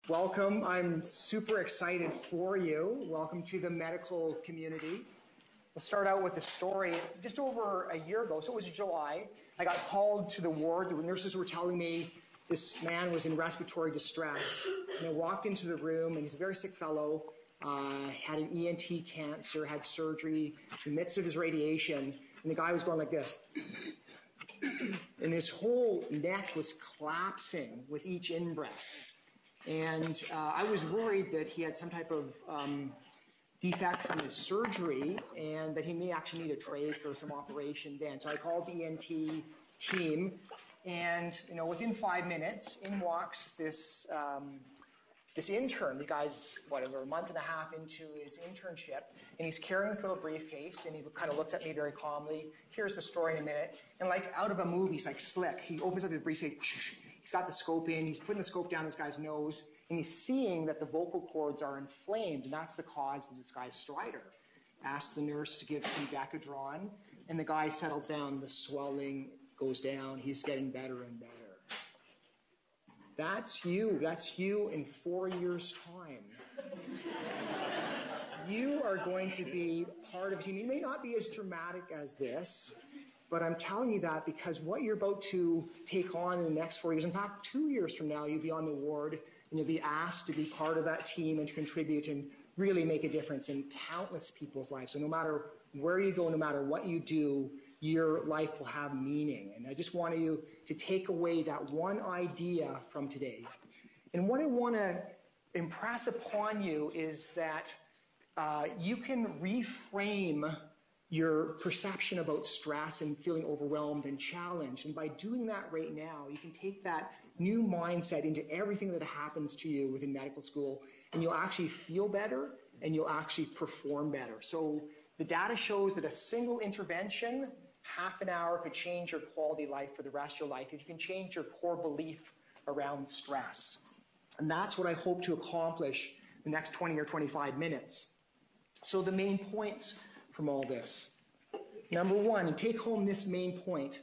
Welcome. I'm super excited for you. Welcome to the medical community. We'll start out with a story. Just over a year ago, so it was July, I got called to the ward. The nurses were telling me this man was in respiratory distress. And I walked into the room, and he's a very sick fellow, had an ENT cancer, had surgery. It's in the midst of his radiation, and the guy was going like this. And his whole neck was collapsing with each in-breath. And I was worried that he had some type of defect from his surgery and that he may actually need a trach or some operation then. So I called the ENT team, and within 5 minutes, in walks this intern. The guy's, a month and a half into his internship, and he's carrying this little briefcase, and he kind of looks at me very calmly. Here's the story in a minute. And like out of a movie, he's like slick. He opens up his briefcase, he's got the scope in, he's putting the scope down this guy's nose, and he's seeing that the vocal cords are inflamed, and that's the cause of this guy's stridor. Asked the nurse to give some Decadron, and the guy settles down, the swelling goes down, he's getting better and better. That's you in 4 years' time. You are going to be part of a team. It may not be as dramatic as this, but I'm telling you that because what you're about to take on in the next 4 years, in fact, 2 years from now, you'll be on the ward and you'll be asked to be part of that team and to contribute and really make a difference in countless people's lives. So no matter where you go, no matter what you do, your life will have meaning. And I just want you to take away that one idea from today. And what I want to impress upon you is that you can reframe your perception about stress and feeling overwhelmed and challenged. And by doing that right now, you can take that new mindset into everything that happens to you within medical school, and you'll actually feel better and you'll actually perform better. So the data shows that a single intervention, half an hour, could change your quality of life for the rest of your life if you can change your core belief around stress. And that's what I hope to accomplish the next 20 or 25 minutes. So the main points from all this. Number one, and take home this main point.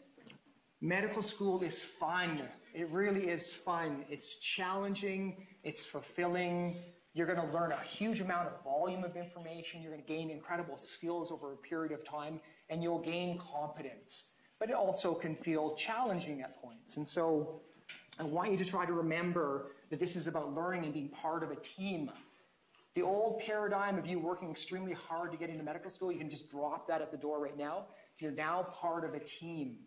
Medical school is fun. It really is fun. It's challenging. It's fulfilling. You're going to learn a huge amount of volume of information. You're going to gain incredible skills over a period of time, and you'll gain competence. But it also can feel challenging at points. And so I want you to try to remember that this is about learning and being part of a team. The old paradigm of you working extremely hard to get into medical school, you can just drop that at the door right now. If you're now part of a team,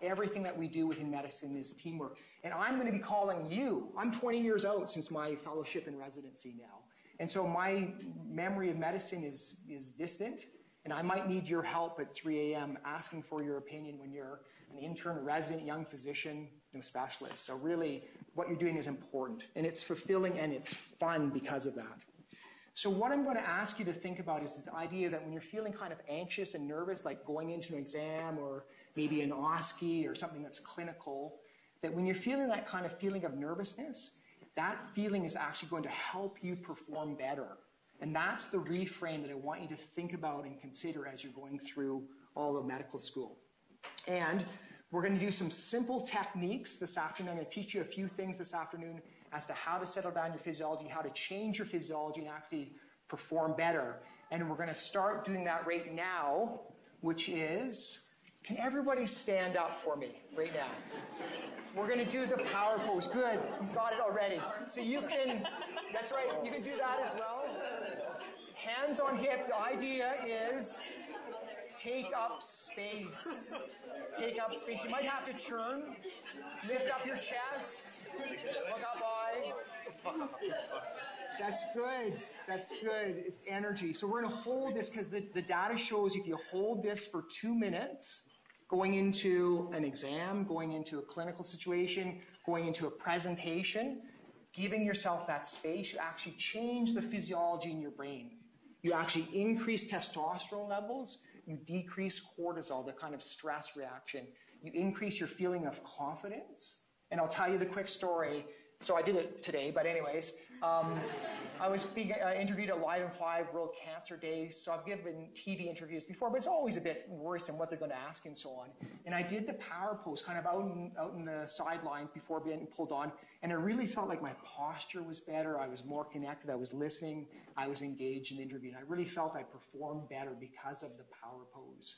everything that we do within medicine is teamwork. And I'm going to be calling you. I'm 20 years out since my fellowship and residency now. And so my memory of medicine is distant, and I might need your help at 3 a.m. asking for your opinion when you're an intern, resident, young physician, specialist. So really, what you're doing is important, and it's fulfilling and it's fun because of that. So what I'm going to ask you to think about is this idea that when you're feeling kind of anxious and nervous, like going into an exam or maybe an OSCE or something that's clinical, that when you're feeling that kind of feeling of nervousness, that feeling is actually going to help you perform better. And that's the reframe that I want you to think about and consider as you're going through all of medical school. And we're going to do some simple techniques this afternoon. I'm going to teach you a few things this afternoon as to how to settle down your physiology, how to change your physiology and actually perform better. And we're going to start doing that right now, which is, can everybody stand up for me right now? We're going to do the power pose. Good. He's got it already. So you can, that's right, you can do that as well. Hands on hip. The idea is take up space. Take up space. You might have to turn. Lift up your chest. Look up high. That's good. That's good. It's energy. So we're going to hold this because the data shows if you hold this for 2 minutes, going into an exam, going into a clinical situation, going into a presentation, giving yourself that space, you actually change the physiology in your brain. You actually increase testosterone levels. You decrease cortisol, the kind of stress reaction. You increase your feeling of confidence. And I'll tell you the quick story. So I did it today, but anyways, I was being interviewed at Live in 5 World Cancer Day, so I've given TV interviews before, but it's always a bit worrisome what they're going to ask and so on. And I did the power pose kind of out in the sidelines before being pulled on, and I really felt like my posture was better, I was more connected, I was listening, I was engaged in the interview, and I really felt I performed better because of the power pose.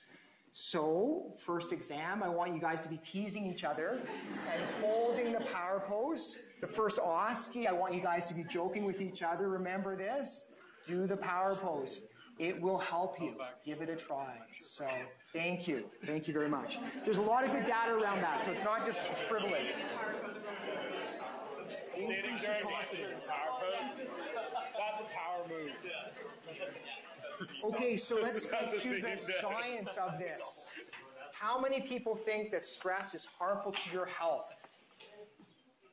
So, first exam, I want you guys to be teasing each other and holding the power pose. The first OSCE, I want you guys to be joking with each other. Remember this? Do the power pose. It will help you. Give it a try. So, thank you. Thank you very much. There's a lot of good data around that, so it's not just frivolous. Increase your confidence. That's a power move. Okay, so let's get to the science of this. How many people think that stress is harmful to your health?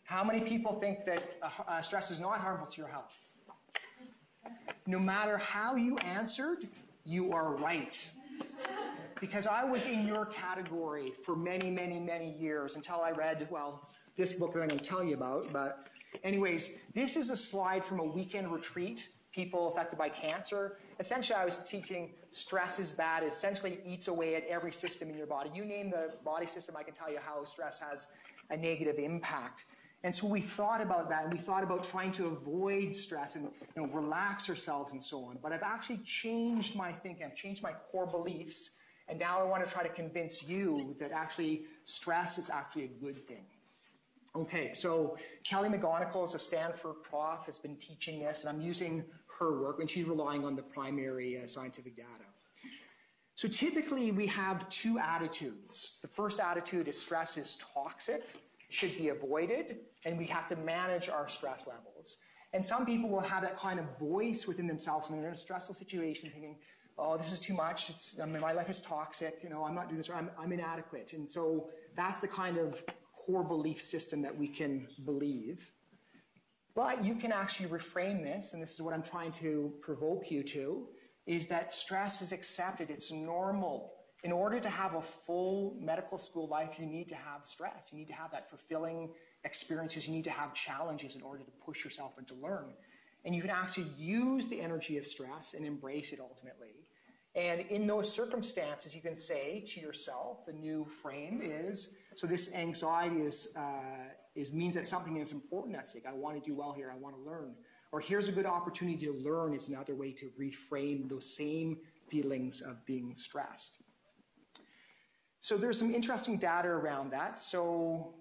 How many people think that stress is not harmful to your health? No matter how you answered, you are right. Because I was in your category for many, many, many years until I read, well, this book that I'm going to tell you about. But anyways, this is a slide from a weekend retreat. People affected by cancer. Essentially, I was teaching stress is bad. It essentially eats away at every system in your body. You name the body system, I can tell you how stress has a negative impact. And so we thought about that, and we thought about trying to avoid stress and relax ourselves and so on. But I've actually changed my thinking. I've changed my core beliefs, and now I want to try to convince you that actually stress is actually a good thing. Okay, so Kelly McGonigal is a Stanford prof, has been teaching this, and I'm using her work, and she's relying on the primary scientific data. So typically we have two attitudes. The first attitude is stress is toxic, should be avoided, and we have to manage our stress levels. And some people will have that kind of voice within themselves when they're in a stressful situation thinking, oh, this is too much, my life is toxic, I'm not doing this, or I'm inadequate. And so that's the kind of core belief system that we can believe. But you can actually reframe this, and this is what I'm trying to provoke you to, is that stress is accepted, it's normal. In order to have a full medical school life, you need to have stress. You need to have that fulfilling experiences. You need to have challenges in order to push yourself and to learn. And you can actually use the energy of stress and embrace it ultimately. And in those circumstances, you can say to yourself, the new frame is, so this anxiety means that something is important at stake. I want to do well here. I want to learn. Or here's a good opportunity to learn is another way to reframe those same feelings of being stressed. So there's some interesting data around that. So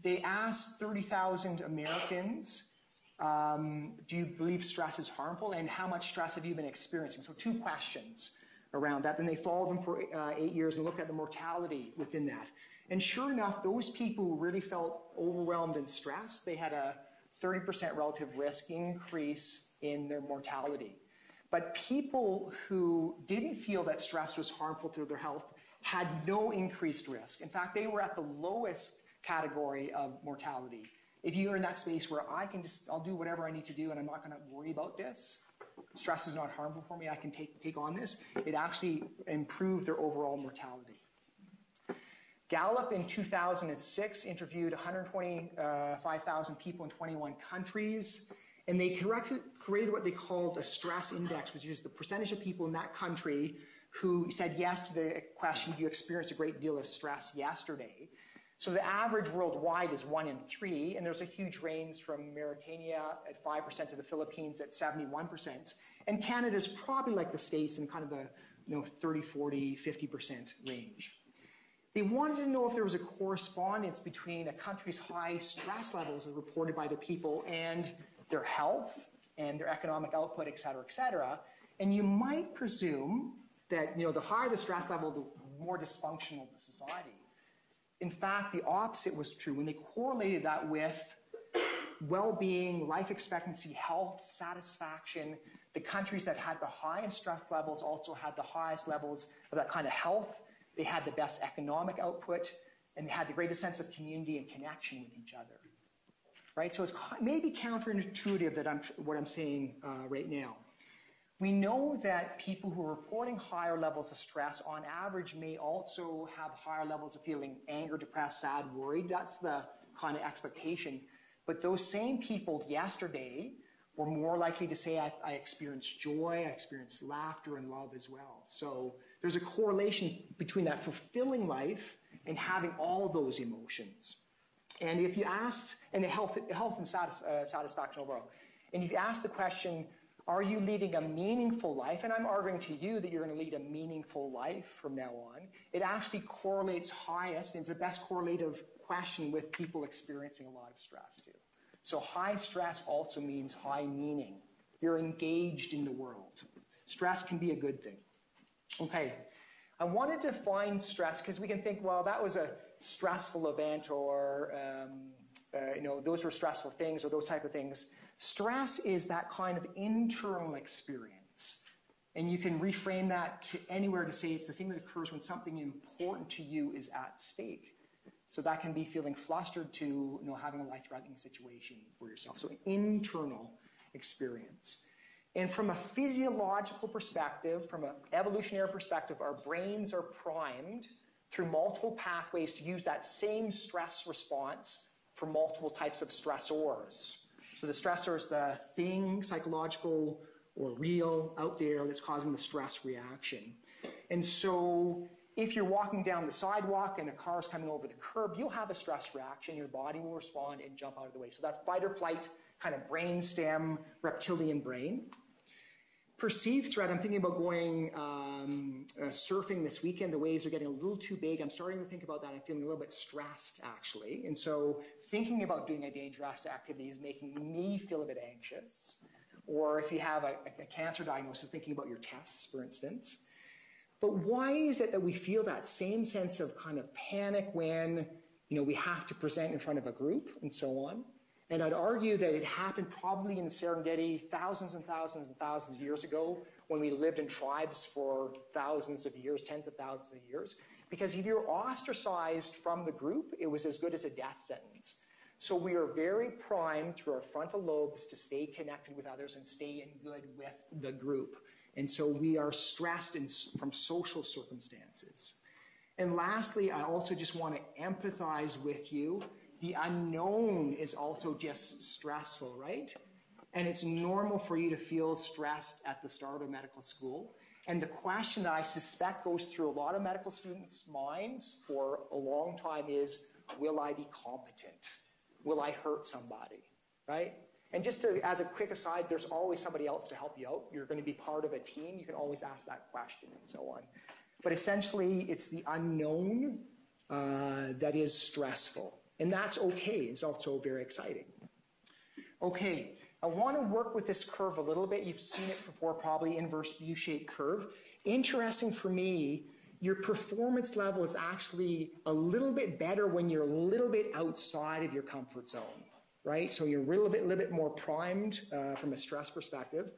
they asked 30,000 Americans, do you believe stress is harmful, and how much stress have you been experiencing? So 2 questions around that. Then they followed them for 8 years and looked at the mortality within that. And sure enough, those people who really felt overwhelmed and stressed, they had a 30% relative risk increase in their mortality. But people who didn't feel that stress was harmful to their health had no increased risk. In fact, they were at the lowest category of mortality. If you're in that space where I'll do whatever I need to do and I'm not going to worry about this, stress is not harmful for me, I can take on this, it actually improved their overall mortality. Gallup in 2006 interviewed 125,000 people in 21 countries, and they created what they called a stress index, which is the percentage of people in that country who said yes to the question, do you experience a great deal of stress yesterday? So the average worldwide is 1 in 3, and there's a huge range from Mauritania at 5% to the Philippines at 71%. And Canada is probably like the States in kind of the 30, 40, 50% range. They wanted to know if there was a correspondence between a country's high stress levels as reported by the people and their health and their economic output, et cetera, and you might presume that the higher the stress level, the more dysfunctional the society. In fact, the opposite was true. When they correlated that with well-being, life expectancy, health, satisfaction, the countries that had the highest stress levels also had the highest levels of that kind of health. They had the best economic output, and they had the greatest sense of community and connection with each other. Right? So it's maybe counterintuitive that what I'm saying right now. We know that people who are reporting higher levels of stress on average may also have higher levels of feeling anger, depressed, sad, worried. That's the kind of expectation. But those same people yesterday were more likely to say, I experienced joy, I experienced laughter and love as well. So there's a correlation between that fulfilling life and having all those emotions. And if you asked, and health and satisfaction overall, and if you ask the question, are you leading a meaningful life? And I'm arguing to you that you're going to lead a meaningful life from now on. It actually correlates highest, and it's the best correlative question with people experiencing a lot of stress too. So high stress also means high meaning. You're engaged in the world. Stress can be a good thing. Okay, I wanted to define stress because we can think, well, that was a stressful event, or those were stressful things, or those type of things. Stress is that kind of internal experience. And you can reframe that to anywhere to say it's the thing that occurs when something important to you is at stake. So that can be feeling flustered to having a life-threatening situation for yourself. So internal experience. And from a physiological perspective, from an evolutionary perspective, our brains are primed through multiple pathways to use that same stress response for multiple types of stressors. So the stressor is the thing, psychological or real, out there that's causing the stress reaction. And so if you're walking down the sidewalk and a car is coming over the curb, you'll have a stress reaction. Your body will respond and jump out of the way. So that's fight or flight, kind of brainstem, reptilian brain. Perceived threat, I'm thinking about going surfing this weekend. The waves are getting a little too big. I'm starting to think about that. I'm feeling a little bit stressed, actually. And so thinking about doing a dangerous activity is making me feel a bit anxious. Or if you have a cancer diagnosis, thinking about your tests, for instance. But why is it that we feel that same sense of kind of panic when, we have to present in front of a group and so on? And I'd argue that it happened probably in the Serengeti thousands and thousands and thousands of years ago when we lived in tribes for thousands of years, tens of thousands of years. Because if you're ostracized from the group, it was as good as a death sentence. So we are very primed through our frontal lobes to stay connected with others and stay in good with the group. And so we are stressed from social circumstances. And lastly, I also just want to empathize with you. The unknown is also just stressful, right? And it's normal for you to feel stressed at the start of medical school. And the question that I suspect goes through a lot of medical students' minds for a long time is, will I be competent? Will I hurt somebody, right? And just as a quick aside, there's always somebody else to help you out. You're going to be part of a team. You can always ask that question and so on. But essentially, it's the unknown that is stressful. And that's okay. It's also very exciting. Okay, I want to work with this curve a little bit. You've seen it before, probably inverse U-shaped curve. Interesting for me, your performance level is actually a little bit better when you're a little bit outside of your comfort zone, right? So you're a little bit more primed from a stress perspective.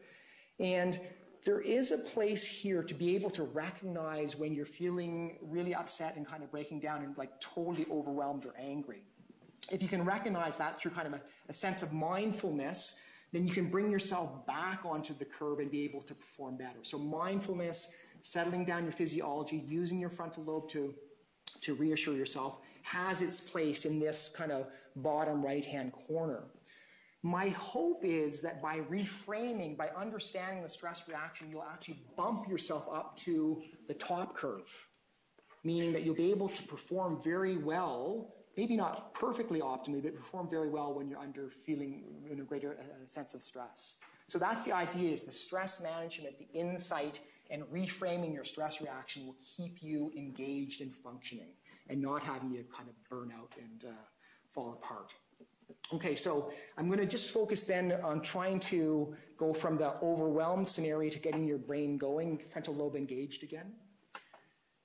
And there is a place here to be able to recognize when you're feeling really upset and kind of breaking down and like totally overwhelmed or angry. If you can recognize that through kind of a sense of mindfulness, then you can bring yourself back onto the curve and be able to perform better. So mindfulness, settling down your physiology, using your frontal lobe to reassure yourself, has its place in this kind of bottom right-hand corner. My hope is that by reframing, by understanding the stress reaction, you'll actually bump yourself up to the top curve, meaning that you'll be able to perform very well, maybe not perfectly optimally, but perform very well when you're under feeling a greater sense of stress. So that's the idea, is the stress management, the insight, and reframing your stress reaction will keep you engaged and functioning and not having you kind of burn out and fall apart. Okay, so I'm going to just focus then on trying to go from the overwhelmed scenario to getting your brain going, frontal lobe engaged again.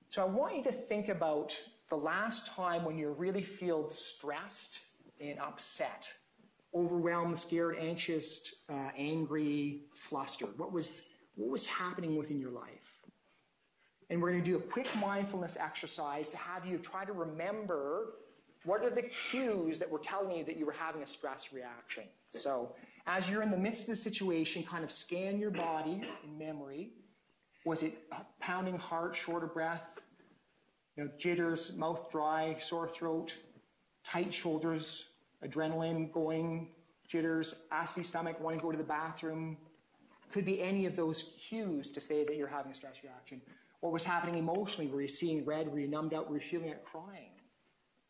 So I want you to think about the last time when you really feel stressed and upset, overwhelmed, scared, anxious, angry, flustered. What was happening within your life? And we're going to do a quick mindfulness exercise to have you try to remember what are the cues that were telling you that you were having a stress reaction. So as you're in the midst of the situation, kind of scan your body in memory. Was it a pounding heart, short of breath, jitters, mouth dry, sore throat, tight shoulders, adrenaline going, jitters, acid stomach, wanting to go to the bathroom. Could be any of those cues to say that you're having a stress reaction. What was happening emotionally? Were you seeing red? Were you numbed out? Were you feeling like crying?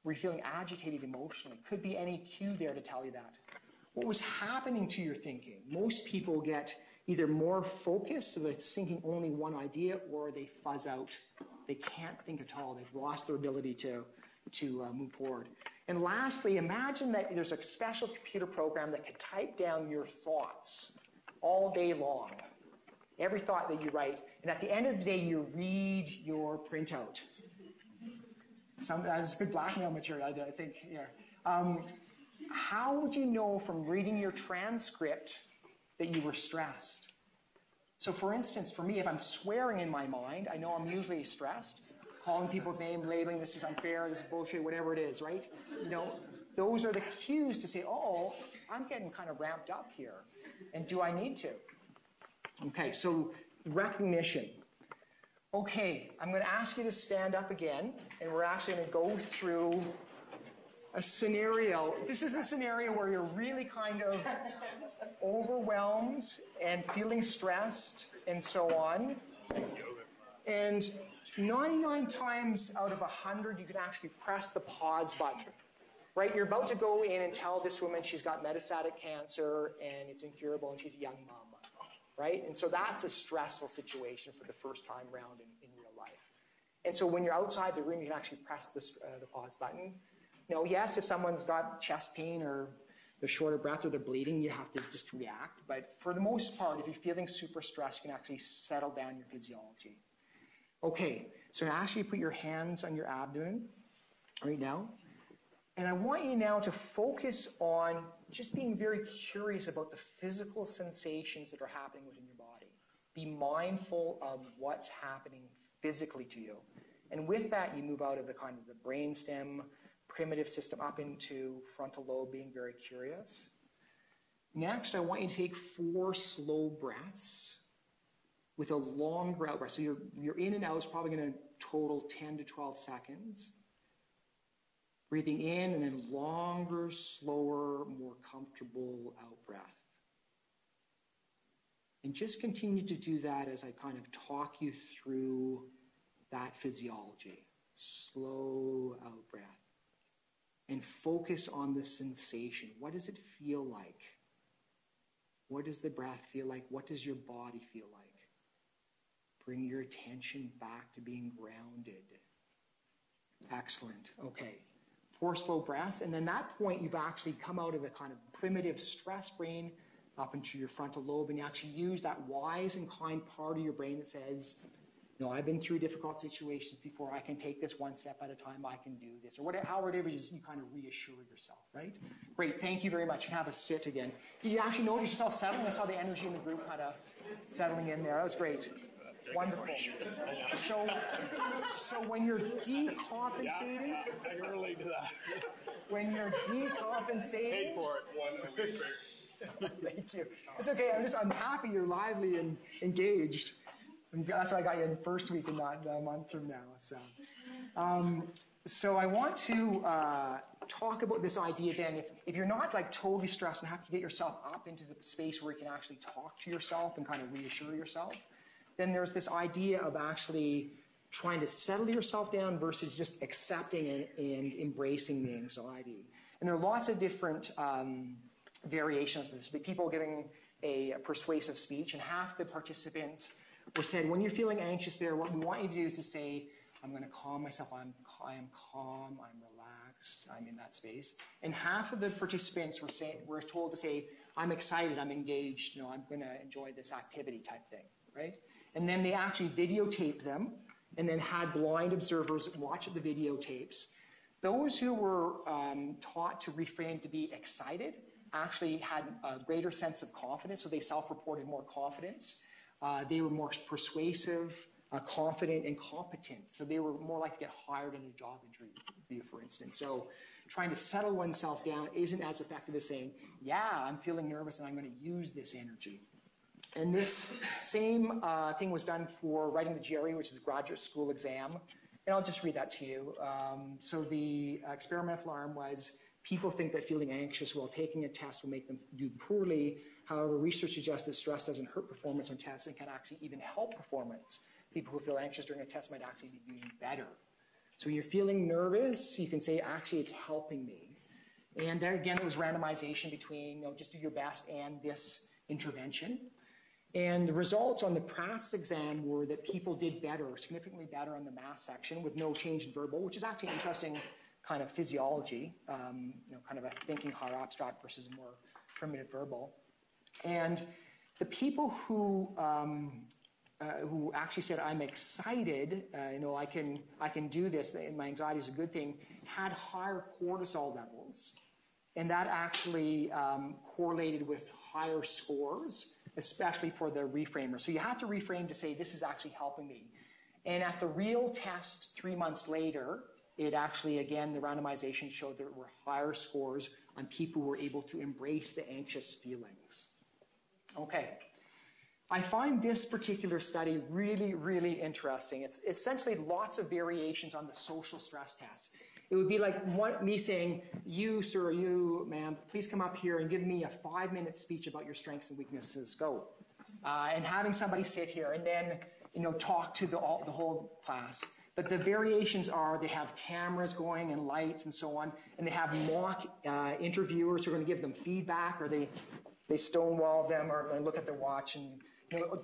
Were you feeling agitated emotionally? Could be any cue there to tell you that. What was happening to your thinking? Most people get either more focused, so that it's thinking only one idea, or they fuzz out. They can't think at all. They've lost their ability to move forward. And lastly, imagine that there's a special computer program that can type down your thoughts all day long. Every thought that you write. And at the end of the day, you read your printout. That's good blackmail material, I think. Yeah. How would you know from reading your transcript that you were stressed? So for instance, for me, if I'm swearing in my mind, I know I'm usually stressed. Calling people's name, labeling, this is unfair, this is bullshit, whatever it is, right? Those are the cues to say, oh, I'm getting kind of ramped up here. And do I need to? Okay, so recognition. Okay, I'm going to ask you to stand up again, and we're actually going to go through a scenario. This is a scenario where you're really kind of overwhelmed and feeling stressed and so on. And 99 times out of 100, you can actually press the pause button. Right? You're about to go in and tell this woman she's got metastatic cancer and it's incurable and she's a young mom. Right? And so that's a stressful situation for the first time around in real life. And so when you're outside the room, you can actually press the pause button. Yes, if someone's got chest pain or they're short of breath or they're bleeding, you have to just react. But for the most part, if you're feeling super stressed, you can actually settle down your physiology. Okay, so I ask you to put your hands on your abdomen right now. And I want you now to focus on just being very curious about the physical sensations that are happening within your body. Be mindful of what's happening physically to you. And with that, you move out of the kind of the brainstem, primitive system up into frontal lobe, being very curious. Next, I want you to take 4 slow breaths with a longer out breath. So your in and out is probably going to total 10 to 12 seconds. Breathing in and then longer, slower, more comfortable out breath. And just continue to do that as I kind of talk you through that physiology. Slow out breath. And focus on the sensation. What does it feel like? What does the breath feel like? What does your body feel like? Bring your attention back to being grounded. Excellent. Okay. 4 slow breaths. And then at that point, you've actually come out of the kind of primitive stress brain up into your frontal lobe, and you actually use that wise and kind part of your brain that says, I've been through difficult situations before. I can take this one step at a time. I can do this. Or whatever, however it is, you kind of reassure yourself, right? Great. Thank you very much. You can have a sit again. Did you actually notice yourself settling? I saw the energy in the group kind of settling in there. That was great. Wonderful. So when you're decompensating, when you're decompensating, paid for it. Thank you. It's okay. I'm happy you're lively and engaged. And that's why I got you in the first week and not a month from now. So I want to talk about this idea then. If you're not like totally stressed and have to get yourself up into the space where you can actually talk to yourself and kind of reassure yourself, then there's this idea of actually trying to settle yourself down versus just accepting and embracing the anxiety. And there are lots of different variations of this. People giving a persuasive speech, and half the participants were said, when you're feeling anxious there, what we want you to do is to say, I'm going to calm myself. I am calm. I'm relaxed. I'm in that space. And half of the participants were told to say, I'm excited. I'm engaged. I'm going to enjoy this activity type thing, right? And then they actually videotaped them and then had blind observers watch the videotapes. Those who were taught to reframe to be excited actually had a greater sense of confidence, so they self-reported more confidence. They were more persuasive, confident, and competent. So they were more likely to get hired in a job interview, for instance. So trying to settle oneself down isn't as effective as saying, yeah, I'm feeling nervous and I'm going to use this energy. And this same thing was done for writing the GRE, which is the graduate school exam. And I'll just read that to you. So the experimental arm was People think that feeling anxious while taking a test will make them do poorly. However, research suggests that stress doesn't hurt performance on tests and can actually even help performance. People who feel anxious during a test might actually be doing better. So when you're feeling nervous, you can say, actually, it's helping me. And there again, it was randomization between, just do your best and this intervention. And the results on the practice exam were that people did better, significantly better on the math section with no change in verbal, which is actually interesting kind of physiology, kind of a thinking higher abstract versus a more primitive verbal. And the people who actually said, I'm excited, I can do this, and my anxiety is a good thing, had higher cortisol levels. And that actually correlated with higher scores, especially for the reframer. So you have to reframe to say, this is actually helping me. And at the real test 3 months later, it actually, again, the randomization showed there were higher scores on people who were able to embrace the anxious feelings. Okay. I find this particular study really, really interesting. It's essentially lots of variations on the social stress tests. It would be like me saying, you, sir, or you, ma'am, please come up here and give me a 5-minute speech about your strengths and weaknesses. Go. And having somebody sit here and then, talk to the whole class. But the variations are they have cameras going and lights and so on, and they have mock interviewers who are going to give them feedback, or they stonewall them, or they look at their watch and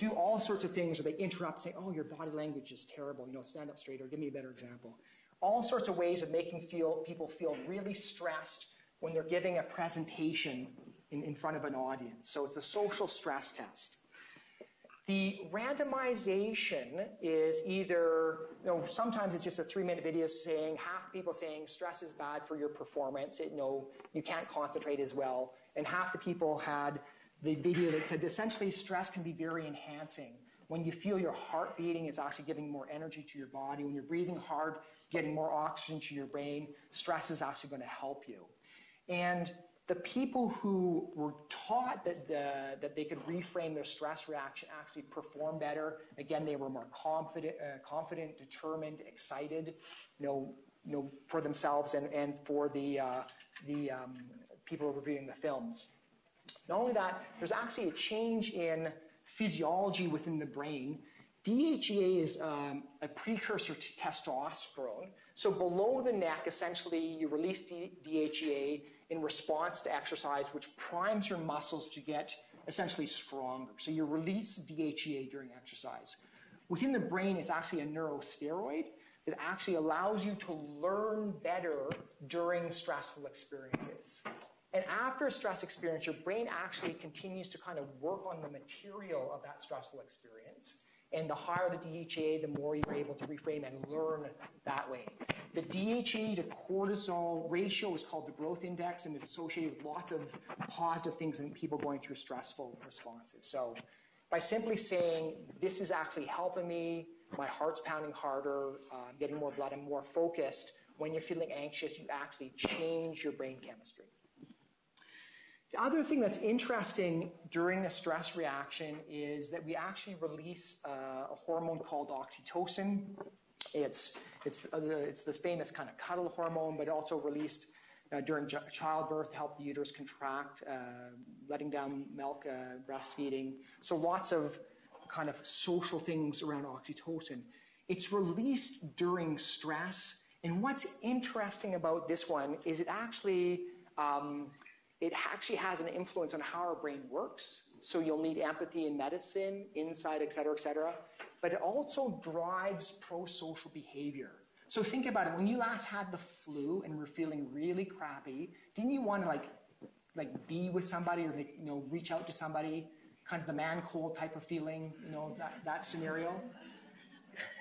do all sorts of things, or they interrupt, say, oh, your body language is terrible, stand up straight, or give me a better example. All sorts of ways of making people feel really stressed when they're giving a presentation in front of an audience. So it's a social stress test. The randomization is either, sometimes it's just a 3-minute video saying, half the people saying stress is bad for your performance, you can't concentrate as well, and half the people had the video that said essentially stress can be very enhancing. When you feel your heart beating, it's actually giving more energy to your body. When you're breathing hard, getting more oxygen to your brain, stress is actually going to help you. And the people who were taught that they could reframe their stress reaction actually perform better. Again, they were more confident, determined, excited, for themselves and for the people reviewing the films. Not only that, there's actually a change in physiology within the brain. DHEA is a precursor to testosterone. So below the neck, essentially, you release DHEA in response to exercise, which primes your muscles to get essentially stronger. So you release DHEA during exercise. Within the brain, it's actually a neurosteroid that actually allows you to learn better during stressful experiences. And after a stress experience, your brain actually continues to kind of work on the material of that stressful experience. And the higher the DHEA, the more you're able to reframe and learn that way. The DHEA to cortisol ratio is called the growth index, and it's associated with lots of positive things in people going through stressful responses. So by simply saying, this is actually helping me, my heart's pounding harder, I'm getting more blood, I'm more focused, when you're feeling anxious, you actually change your brain chemistry. The other thing that's interesting during a stress reaction is that we actually release a hormone called oxytocin. It's this famous kind of cuddle hormone, but also released during childbirth to help the uterus contract, letting down milk, breastfeeding. So lots of kind of social things around oxytocin. It's released during stress. And what's interesting about this one is it actually has an influence on how our brain works. So you'll need empathy in medicine, insight, et cetera, but it also drives pro-social behavior. So think about it. When you last had the flu and were feeling really crappy, didn't you want to like be with somebody or reach out to somebody, kind of the man cold type of feeling, that scenario?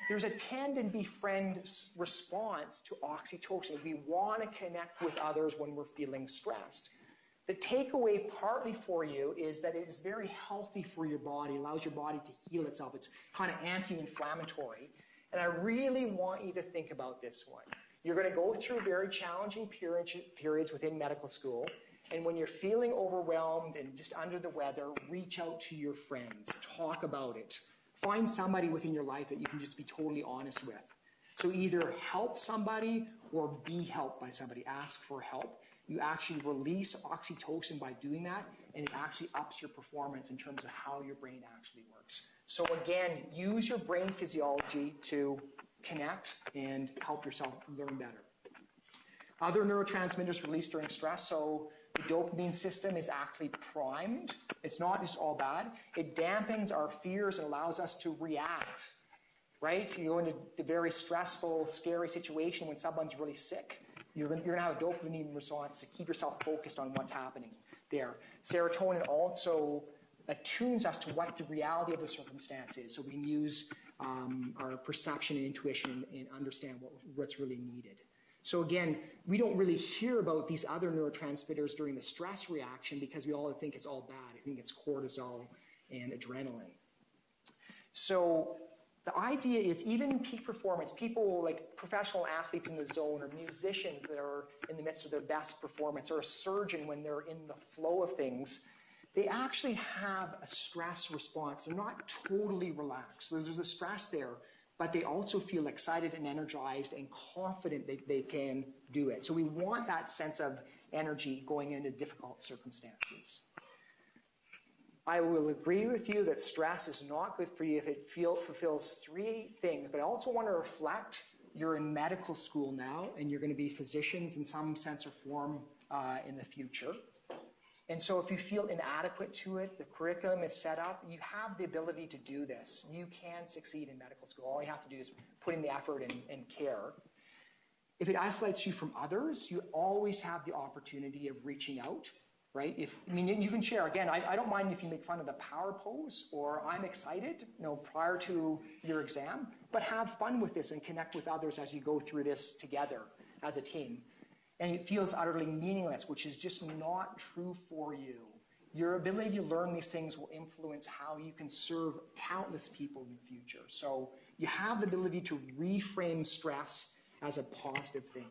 There's a tend and befriend response to oxytocin. We want to connect with others when we're feeling stressed. The takeaway partly for you is that it is very healthy for your body, allows your body to heal itself. It's kind of anti-inflammatory. And I really want you to think about this one. You're going to go through very challenging periods within medical school. And when you're feeling overwhelmed and just under the weather, reach out to your friends. Talk about it. Find somebody within your life that you can just be totally honest with. So either help somebody or be helped by somebody. Ask for help. You actually release oxytocin by doing that, and it actually ups your performance in terms of how your brain actually works. So again, use your brain physiology to connect and help yourself learn better. Other neurotransmitters released during stress. So the dopamine system is actually primed. It's not just all bad. It dampens our fears and allows us to react, right? You go into a very stressful, scary situation when someone's really sick. You're going to have a dopamine response to keep yourself focused on what's happening there. Serotonin also attunes us to what the reality of the circumstance is. So we can use our perception and intuition and understand what's really needed. So again, we don't really hear about these other neurotransmitters during the stress reaction because we all think it's all bad. I think it's cortisol and adrenaline. So the idea is even in peak performance, people like professional athletes in the zone or musicians that are in the midst of their best performance or a surgeon when they're in the flow of things, they actually have a stress response. They're not totally relaxed. So there's a stress there, but they also feel excited and energized and confident that they can do it. So we want that sense of energy going into difficult circumstances. I will agree with you that stress is not good for you if it fulfills three things, but I also want to reflect you're in medical school now and you're going to be physicians in some sense or form in the future. And so if you feel inadequate to it, the curriculum is set up, you have the ability to do this. You can succeed in medical school. All you have to do is put in the effort and care. If it isolates you from others, you always have the opportunity of reaching out, right? You can share. Again, I don't mind if you make fun of the power pose or I'm excited, prior to your exam, but have fun with this and connect with others as you go through this together as a team. And it feels utterly meaningless, which is just not true for you. Your ability to learn these things will influence how you can serve countless people in the future. So you have the ability to reframe stress as a positive thing.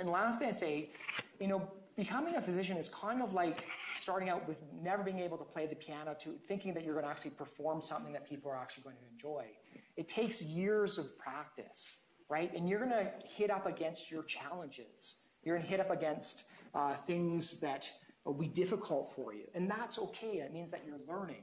And last thing I say, becoming a physician is kind of like starting out with never being able to play the piano to thinking that you're going to actually perform something that people are actually going to enjoy. It takes years of practice, right? And you're going to hit up against your challenges. You're going to hit up against things that will be difficult for you. And that's okay. It means that you're learning.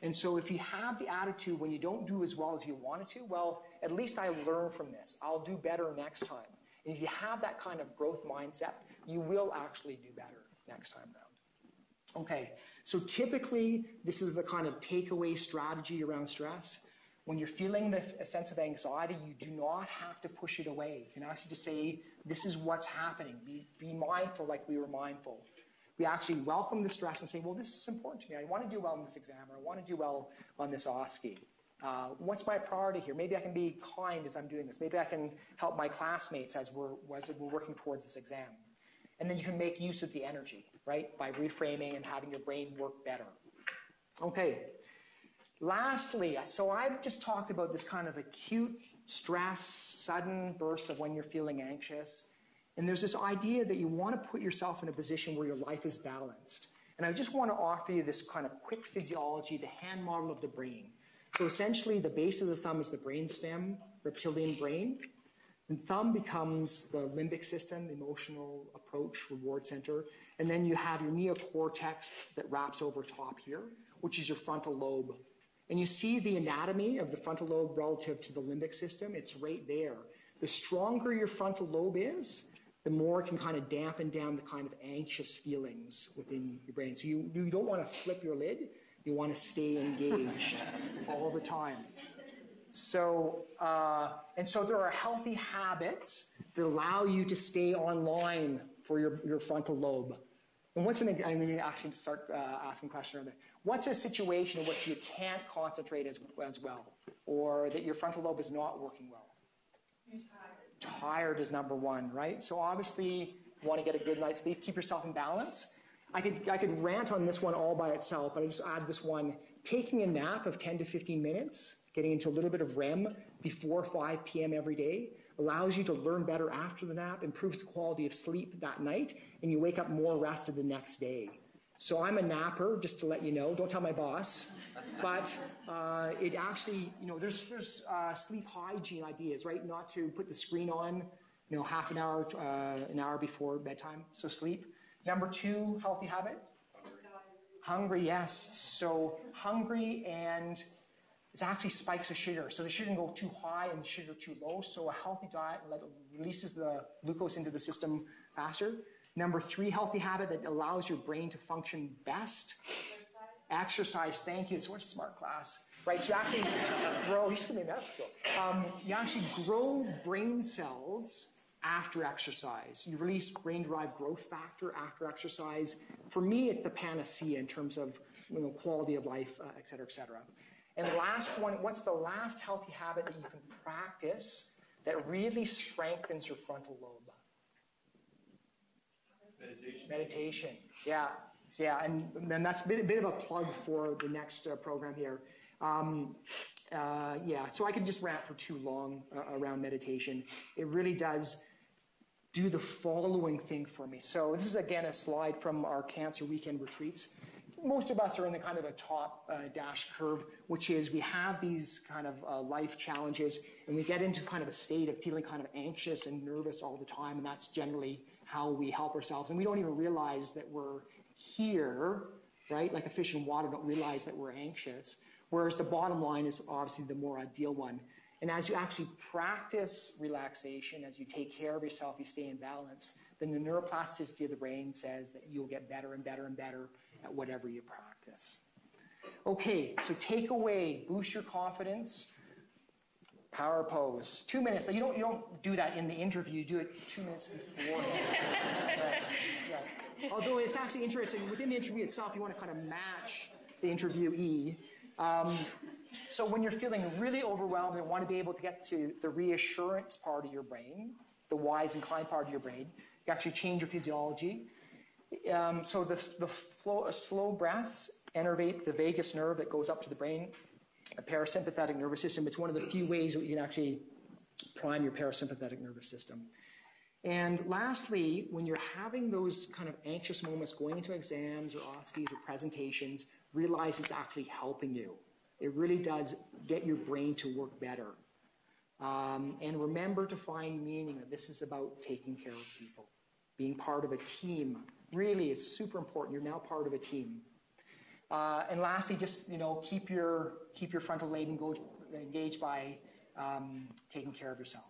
And so if you have the attitude when you don't do as well as you wanted to, well, at least I learned from this. I'll do better next time. And if you have that kind of growth mindset, you will actually do better next time around. Okay, so typically this is the kind of takeaway strategy around stress. When you're feeling a sense of anxiety, you do not have to push it away. You can actually just say, this is what's happening. Be mindful like we were mindful. We actually welcome the stress and say, well, this is important to me. I want to do well in this exam, or I want to do well on this OSCE. What's my priority here? Maybe I can be kind as I'm doing this. Maybe I can help my classmates as we're working towards this exam. And then you can make use of the energy, right, by reframing and having your brain work better. Okay. Lastly, so I've just talked about this kind of acute stress, sudden bursts of when you're feeling anxious. And there's this idea that you want to put yourself in a position where your life is balanced. And I just want to offer you this kind of quick physiology, the hand model of the brain. So essentially, the base of the thumb is the brainstem, reptilian brain. And thumb becomes the limbic system, emotional approach, reward center. And then you have your neocortex that wraps over top here, which is your frontal lobe. And you see the anatomy of the frontal lobe relative to the limbic system. It's right there. The stronger your frontal lobe is, the more it can kind of dampen down the kind of anxious feelings within your brain. So you don't want to flip your lid. You want to stay engaged all the time. So, so there are healthy habits that allow you to stay online for your frontal lobe. And I'm going to actually start asking questions around that. What's a situation in which you can't concentrate as well, or that your frontal lobe is not working well? You're tired. Tired is number one, right? So obviously, you want to get a good night's sleep, keep yourself in balance. I could rant on this one all by itself, but I just add this one. Taking a nap of 10 to 15 minutes, getting into a little bit of REM before 5 p.m. every day, allows you to learn better after the nap, improves the quality of sleep that night, and you wake up more rested the next day. So I'm a napper, just to let you know. Don't tell my boss. But it actually, there's sleep hygiene ideas, right? Not to put the screen on, half an hour before bedtime. So sleep. Number 2, healthy habit. Hungry, yes. So hungry, and it actually spikes the sugar. So the sugar can go too high and the sugar too low. So a healthy diet releases the glucose into the system faster. Number 3, healthy habit that allows your brain to function best. Exercise. Thank you. It's such a smart class, right? So you actually grow. You should be enough. So you actually grow brain cells after exercise. You release brain-derived growth factor after exercise. For me, it's the panacea in terms of quality of life, et cetera, et cetera. And the last one, what's the last healthy habit that you can practice that really strengthens your frontal lobe? Meditation. Yeah. Yeah, and then that's a bit of a plug for the next program here. So I could just rant for too long around meditation. It really does do the following thing for me. So this is, again, a slide from our Cancer Weekend retreats. Most of us are in the kind of a top dash curve, which is we have these kind of life challenges, and we get into kind of a state of feeling kind of anxious and nervous all the time, and that's generally how we help ourselves. And we don't even realize that we're here, right? Like a fish in water, don't realize that we're anxious. Whereas the bottom line is obviously the more ideal one. And as you actually practice relaxation, as you take care of yourself, you stay in balance, then the neuroplasticity of the brain says that you'll get better and better and better at whatever you practice. Okay, so take away, boost your confidence, power pose. 2 minutes. Now, you don't do that in the interview. You do it 2 minutes beforehand. Right. Yeah. Although it's actually interesting, within the interview itself, you want to kind of match the interviewee. So when you're feeling really overwhelmed and want to be able to get to the reassurance part of your brain, the wise and kind part of your brain, you actually change your physiology. So the slow breaths innervate the vagus nerve that goes up to the brain, the parasympathetic nervous system. It's one of the few ways that you can actually prime your parasympathetic nervous system. And lastly, when you're having those kind of anxious moments going into exams or OSCEs or presentations, realize it's actually helping you. It really does get your brain to work better. And remember to find meaning that this is about taking care of people, being part of a team. Really, it's super important. You're now part of a team. And lastly, just keep your frontal lobe engaged by taking care of yourself.